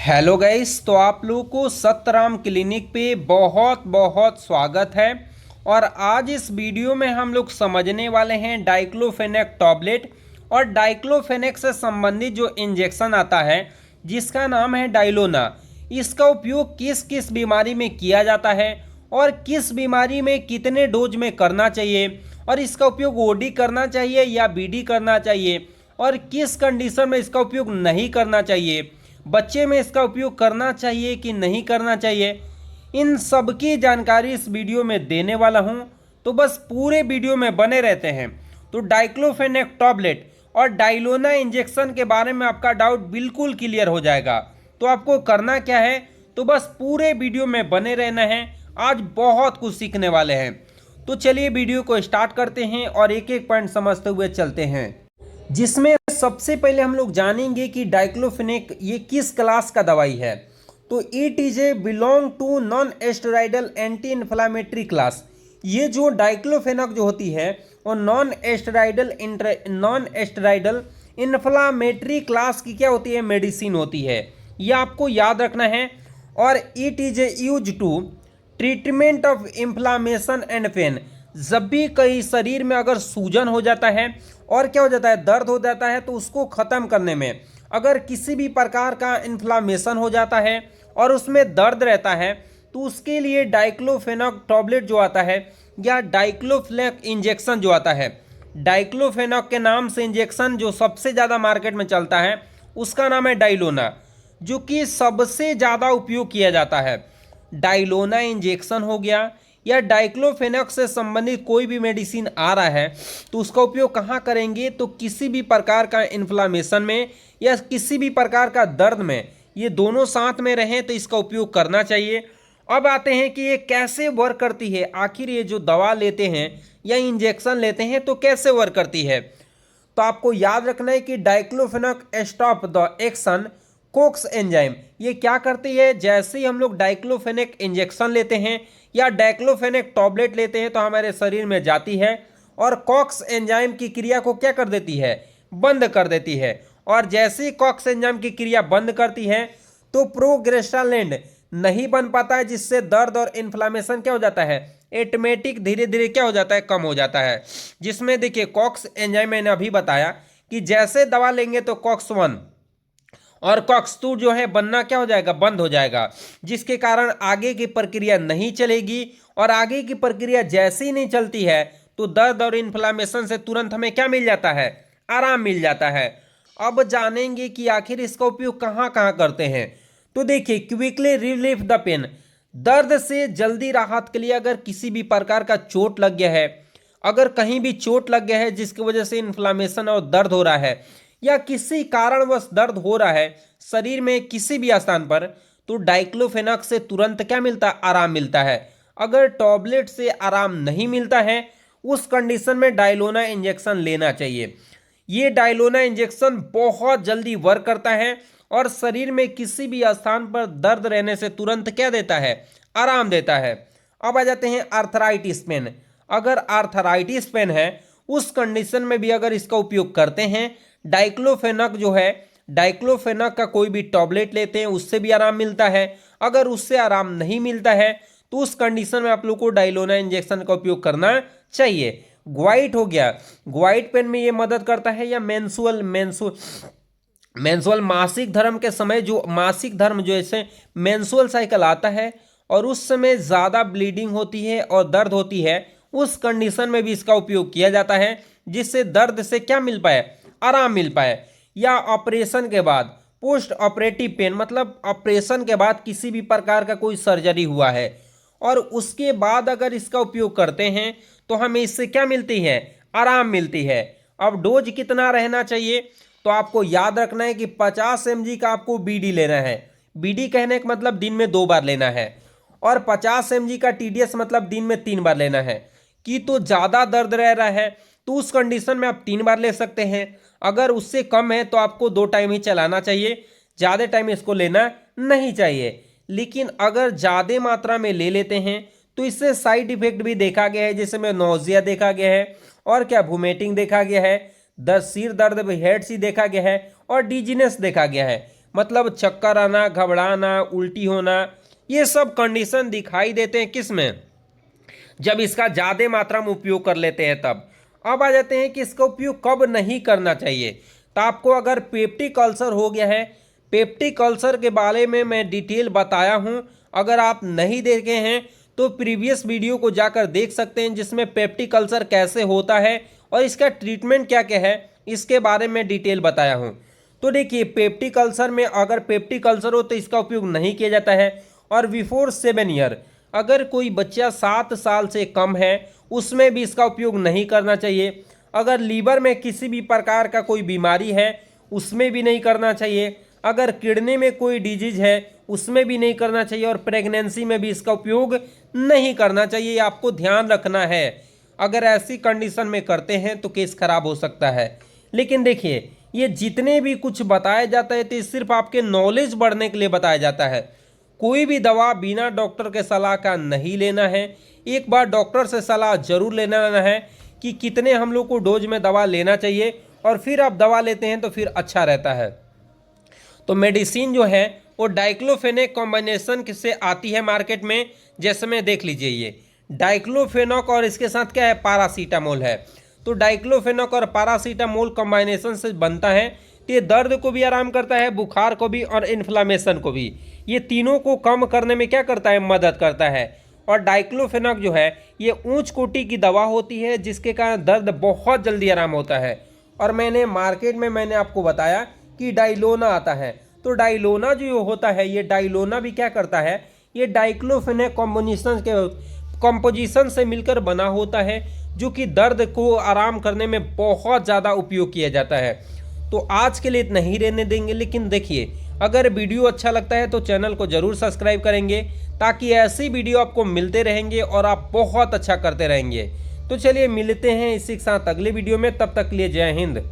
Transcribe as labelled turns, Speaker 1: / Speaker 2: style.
Speaker 1: Hello guys, तो आप लोगों को सतराम क्लिनिक पे बहुत बहुत स्वागत है। और आज इस वीडियो में हम लोग समझने वाले हैं डाइक्लोफेनेक टॉबलेट और डाइक्लोफेनेक से संबंधित जो इंजेक्शन आता है जिसका नाम है डाइलोना। इसका उपयोग किस किस बीमारी में किया जाता है और किस बीमारी में कितने डोज में करना चाहिए और इसका उपयोग ओडी करना चाहिए या बीडी करना चाहिए और किस कंडीशन में इसका उपयोग नहीं करना चाहिए, बच्चे में इसका उपयोग करना चाहिए कि नहीं करना चाहिए, इन सब की जानकारी इस वीडियो में देने वाला हूं। तो बस पूरे वीडियो में बने रहते हैं। तो डाइक्लोफेनेक टॉबलेट और डाइलोना इंजेक्शन के बारे में आपका डाउट बिल्कुल क्लियर हो जाएगा। तो आपको करना क्या है, तो बस पूरे वीडियो में बने रहना है। आज बहुत कुछ सीखने वाले हैं। तो चलिए वीडियो को स्टार्ट करते हैं और एक एक पॉइंट समझते हुए चलते हैं, जिसमें सबसे पहले हम लोग जानेंगे कि डाइक्लोफेनेक ये किस क्लास का दवाई है। तो it is a belong to non steroidal anti inflammatory class. ये जो डाइक्लोफेनेक जो होती है वो नॉन एस्टेरॉयडल इन्फ्लामेटरी क्लास की क्या होती है, मेडिसिन होती है। ये आपको याद रखना है। और it is a use to treatment of inflammation and pain. जब भी कहीं शरीर में अगर सूजन हो जाता है और क्या हो जाता है, दर्द हो जाता है, तो उसको ख़त्म करने में अगर किसी भी प्रकार का इन्फ्लामेशन हो जाता है और उसमें दर्द रहता है तो उसके लिए डाइक्लोफेनेक टॉबलेट जो आता है या डाइक्लोफेनेक इंजेक्शन जो आता है, डाइक्लोफेनेक के नाम से इंजेक्शन जो सबसे ज़्यादा मार्केट में चलता है उसका नाम है डाइलोना, जो कि सबसे ज़्यादा उपयोग किया जाता है। डाइलोना इंजेक्शन हो गया या डाइक्लोफेनेक से संबंधित कोई भी मेडिसिन आ रहा है तो उसका उपयोग कहाँ करेंगे, तो किसी भी प्रकार का इन्फ्लामेशन में या किसी भी प्रकार का दर्द में, ये दोनों साथ में रहें तो इसका उपयोग करना चाहिए। अब आते हैं कि ये कैसे वर्क करती है, आखिर ये जो दवा लेते हैं या इंजेक्शन लेते हैं तो कैसे वर्क करती है। तो आपको याद रखना है कि diclofenac stop the action Cokes enzyme. ये क्या करती है, जैसे ही हम लोग डाइक्लोफेनेक इंजेक्शन लेते हैं या डाइक्लोफेनेक टॉबलेट लेते हैं तो हमारे शरीर में जाती है और कॉक्स एंजाइम की क्रिया को क्या कर देती है, बंद कर देती है। और जैसे ही कॉक्स एंजाइम की क्रिया बंद करती है तो प्रोग्रेस्टालैंड नहीं बन पाता है, जिससे दर्द और इन्फ्लामेशन क्या हो जाता है, ऑटोमेटिक धीरे धीरे क्या हो जाता है, कम हो जाता है। जिसमें देखिए कॉक्स एंजाइम मैंने अभी बताया कि जैसे दवा लेंगे तो कॉक्स 1 और कॉक्स 2 जो है बनना क्या हो जाएगा, बंद हो जाएगा, जिसके कारण आगे की प्रक्रिया नहीं चलेगी। और आगे की प्रक्रिया जैसे ही नहीं चलती है तो दर्द और इन्फ्लामेशन से तुरंत हमें क्या मिल जाता है, आराम मिल जाता है। अब जानेंगे कि आखिर इसका उपयोग कहाँ कहाँ करते हैं। तो देखिए क्विकली रिलीफ द पेन, दर्द से जल्दी राहत के लिए अगर किसी भी प्रकार का चोट लग गया है, अगर कहीं भी चोट लग गया है जिसकी वजह से इन्फ्लामेशन और दर्द हो रहा है या किसी कारणवश दर्द हो रहा है शरीर में किसी भी स्थान पर, तो डाइक्लोफेनेक से तुरंत क्या मिलता है, आराम मिलता है। अगर टॉबलेट से आराम नहीं मिलता है उस कंडीशन में डाइलोना इंजेक्शन लेना चाहिए। ये डाइलोना इंजेक्शन बहुत जल्दी वर्क करता है और शरीर में किसी भी स्थान पर दर्द रहने से तुरंत क्या देता है, आराम देता है। अब आ जाते हैं आर्थराइटिस पेन। अगर आर्थराइटिस पेन है उस कंडीशन में भी अगर इसका उपयोग करते हैं, डाइक्लोफेनेक जो है, डाइक्लोफेनेक का कोई भी टॉबलेट लेते हैं उससे भी आराम मिलता है। अगर उससे आराम नहीं मिलता है तो उस कंडीशन में आप लोग को डाइलोना इंजेक्शन का उपयोग करना चाहिए। ग्वाइट हो गया, ग्वाइट पेन में ये मदद करता है। या मेंसुअल मासिक धर्म के समय, जो मासिक धर्म जो ऐसे मेंसुअल साइकिल आता है और उस समय ज़्यादा ब्लीडिंग होती है और दर्द होती है, उस कंडीशन में भी इसका उपयोग किया जाता है, जिससे दर्द से क्या मिल पाए, आराम मिल पाए। या ऑपरेशन के बाद पोस्ट ऑपरेटिव पेन, मतलब ऑपरेशन के बाद किसी भी प्रकार का कोई सर्जरी हुआ है और उसके बाद अगर इसका उपयोग करते हैं तो हमें इससे क्या मिलती है, आराम मिलती है। अब डोज कितना रहना चाहिए, तो आपको याद रखना है कि 50 mg का आपको बीडी लेना है। बीडी कहने का मतलब दिन में 2 बार लेना है। और 50 mg का टीडीएस मतलब दिन में 3 बार लेना है। कि तो ज़्यादा दर्द रह रहा है तो उस कंडीशन में आप 3 बार ले सकते हैं। अगर उससे कम है तो आपको 2 टाइम ही चलाना चाहिए, ज़्यादा टाइम इसको लेना नहीं चाहिए। लेकिन अगर ज़्यादा मात्रा में ले लेते हैं तो इससे साइड इफेक्ट भी देखा गया है, जैसे में नोजिया देखा गया है और क्या वोमिटिंग देखा गया है, सिर दर्द हेड सी देखा गया है और डिजीनेस देखा गया है। मतलब चक्कर आना, घबराना, उल्टी होना, ये सब कंडीशन दिखाई देते हैं किस में, जब इसका ज़्यादा मात्रा में उपयोग कर लेते हैं तब। अब आ जाते हैं कि इसका उपयोग कब नहीं करना चाहिए। तो आपको अगर पेप्टिक अल्सर हो गया है, पेप्टिक अल्सर के बारे में मैं डिटेल बताया हूँ, अगर आप नहीं देखे हैं तो प्रीवियस वीडियो को जाकर देख सकते हैं, जिसमें पेप्टिक अल्सर कैसे होता है और इसका ट्रीटमेंट क्या क्या है इसके बारे में डिटेल बताया हूँ। तो देखिए, पेप्टिक अल्सर में अगर पेप्टिक अल्सर हो तो इसका उपयोग नहीं किया जाता है। और बिफोर 7 ईयर, अगर कोई बच्चा 7 साल से कम है उसमें भी इसका उपयोग नहीं करना चाहिए। अगर लीवर में किसी भी प्रकार का कोई बीमारी है उसमें भी नहीं करना चाहिए। अगर किडनी में कोई डिजीज है उसमें भी नहीं करना चाहिए। और प्रेगनेंसी में भी इसका उपयोग नहीं करना चाहिए, आपको ध्यान रखना है। अगर ऐसी कंडीशन में करते हैं तो केस खराब हो सकता है। लेकिन देखिए, ये जितने भी कुछ बताया जाता है तो ये सिर्फ आपके नॉलेज बढ़ने के लिए बताया जाता है। कोई भी दवा बिना डॉक्टर के सलाह का नहीं लेना है। एक बार डॉक्टर से सलाह जरूर लेना है कि कितने हम लोग को डोज में दवा लेना चाहिए, और फिर आप दवा लेते हैं तो फिर अच्छा रहता है। तो मेडिसिन जो है वो डाइक्लोफेनेक कॉम्बिनेशन से आती है मार्केट में। जैसे में देख लीजिए, ये डाइक्लोफेनॉक और इसके साथ क्या है, पैरासीटामोल है। तो डाइक्लोफेनॉक और पैरासीटामोल कॉम्बिनेशन से बनता है। तो ये दर्द को भी आराम करता है, बुखार को भी और इन्फ्लामेशन को भी, ये तीनों को कम करने में क्या करता है, मदद करता है। और डाइक्लोफेनॉक जो है ये उच्च कोटि की दवा होती है, जिसके कारण दर्द बहुत जल्दी आराम होता है। और मैंने मार्केट में मैंने आपको बताया कि डाइलोना आता है। तो डाइलोना जो होता है, ये डाइलोना भी क्या करता है, ये डाइक्लोफेनेक कॉम्पोजिशन से मिलकर बना होता है, जो कि दर्द को आराम करने में बहुत ज़्यादा उपयोग किया जाता है। तो आज के लिए इतना ही रहने देंगे। लेकिन देखिए, अगर वीडियो अच्छा लगता है तो चैनल को ज़रूर सब्सक्राइब करेंगे, ताकि ऐसी वीडियो आपको मिलते रहेंगे और आप बहुत अच्छा करते रहेंगे। तो चलिए मिलते हैं इसी के साथ अगले वीडियो में, तब तक के लिए जय हिंद।